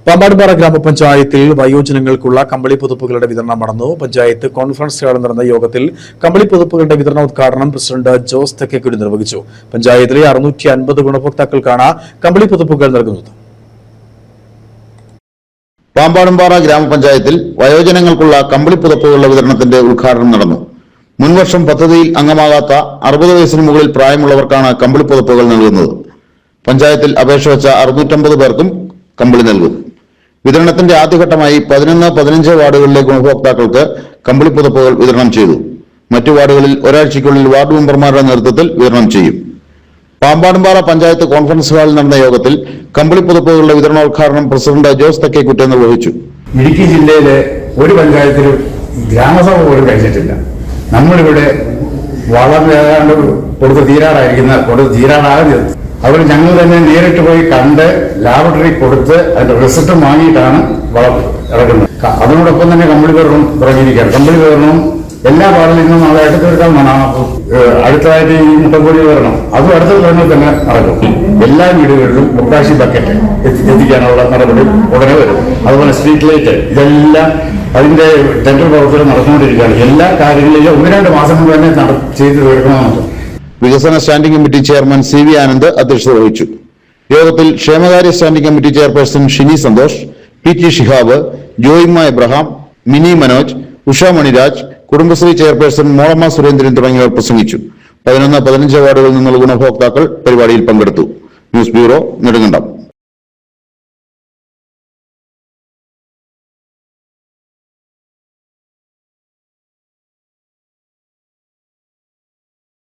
പാമ്പാടുംപാറ ഗ്രാമപഞ്ചായത്തിൽ വയോജനങ്ങൾക്കുള്ള കമ്പിളി പുതുപ്പുകളുടെ വിതരണം നടന്നു. പഞ്ചായത്ത് കോൺഫറൻസ് ഹാളിൽ നടന്ന യോഗത്തിൽ കമ്പിളി പുതുപ്പുകളുടെ വിതരണോദ്ഘാടനം പ്രസിഡന്റ് ജോസ് തെക്കേക്കുടി നിർവഹിച്ചു. പഞ്ചായത്തിലെ 650 ഗുണഭോക്താക്കൾക്കാണ് കമ്പിളി പുതുപ്പുകൾ നൽകുന്നത്. പാമ്പാടുംപാറ ഗ്രാമപഞ്ചായത്തിൽ വയോജനങ്ങൾക്കുള്ള കമ്പിളി പുതുപ്പുകളുടെ വിതരണത്തിന്റെ ഉദ്ഘാടനം നടന്നു. മുൻവർഷം പദ്ധതിയിൽ അംഗമാകാത്ത 60 വയസ്സിന് മുകളിൽ പ്രായമുള്ളവർക്കാണ് കമ്പിളി പുതുപ്പുകൾ നൽകുന്നത്. പഞ്ചായത്തിൽ അപേക്ഷ വെച്ച 650 പേർക്കും കമ്പിളി നൽകും. വിതരണത്തിന്റെ ആദ്യഘട്ടമായി 11, 15 വാർഡുകളിലെ ഗുണഭോക്താക്കൾക്ക് കമ്പിളി പുതുപ്പുകൾ വിതരണം ചെയ്തു. മറ്റു വാർഡുകളിൽ ഒരാഴ്ചയ്ക്കുള്ളിൽ വാർഡ് മെമ്പർമാരുടെ നേതൃത്വത്തിൽ വിതരണം ചെയ്യും. പാമ്പാടുംപാറ പഞ്ചായത്ത് കോൺഫറൻസ് ഹാളിൽ നടന്ന യോഗത്തിൽ കമ്പിളി പുതുപ്പുകളുടെ വിതരണോദ്ഘാടനം പ്രസിഡന്റ് ജോസ് തെക്കേക്കുട്ടി നിർവഹിച്ചു. ഇടുക്കി ജില്ലയിലെ ഒരു പഞ്ചായത്തിലും ഗ്രാമസഭ പോലും കഴിഞ്ഞിട്ടില്ല. നമ്മളിവിടെ വളരെ കൊടുത്ത് തീരാറാകുന്നത് അവർ ഞങ്ങൾ തന്നെ നേരിട്ട് പോയി കണ്ട് ലാബറട്ടറി കൊടുത്ത് അതിന്റെ റിസൾട്ട് വാങ്ങിയിട്ടാണ് വളം ഇറക്കുന്നത്. അതിനോടൊപ്പം തന്നെ കമ്പിളി വിതരണം തുടങ്ങിയിരിക്കുകയാണ്. കമ്പിളി വിതരണം എല്ലാ വാർഡിൽ നിന്നും നാളെ അടുത്തതായിട്ട് ഈ മുട്ടംപൊടി വിതരണം അതും അടുത്ത വിതരണം തന്നെ നടക്കും. എല്ലാ വീടുകളിലും പൊട്ടാഷി ബക്കറ്റ് എത്തിക്കാനുള്ള നടപടി ഉടനെ വരും. അതുപോലെ സ്ട്രീറ്റ് ലൈറ്റ് ഇതെല്ലാം അതിന്റെ ടെൻഡർ പ്രവർത്തനം നടന്നുകൊണ്ടിരിക്കുകയാണ്. എല്ലാ കാര്യങ്ങളിലും 1-2 മാസം കൊണ്ട് തന്നെ ചെയ്തു തീർക്കണമെന്നുണ്ട്. വികസന standing committee chairman CV Anand അധ്യക്ഷത വഹിച്ചു. യോഗത്തിൽ ക്ഷേമകാര്യ standing committee chairperson Shini Santhosh, PT Shihab, Joyimma Abraham, Mini Manoj, Usha Maniraj, Kudumbashree chairperson Mollamma Surendran തുടങ്ങിയവർ പ്രസംഗിച്ചു. 11, 15 വാർഡുകളിൽ നിന്നുള്ള ഗുണഭോക്താക്കൾ പരിപാടിയിൽ പങ്കെടുത്തു. News bureau, Nedumkandam.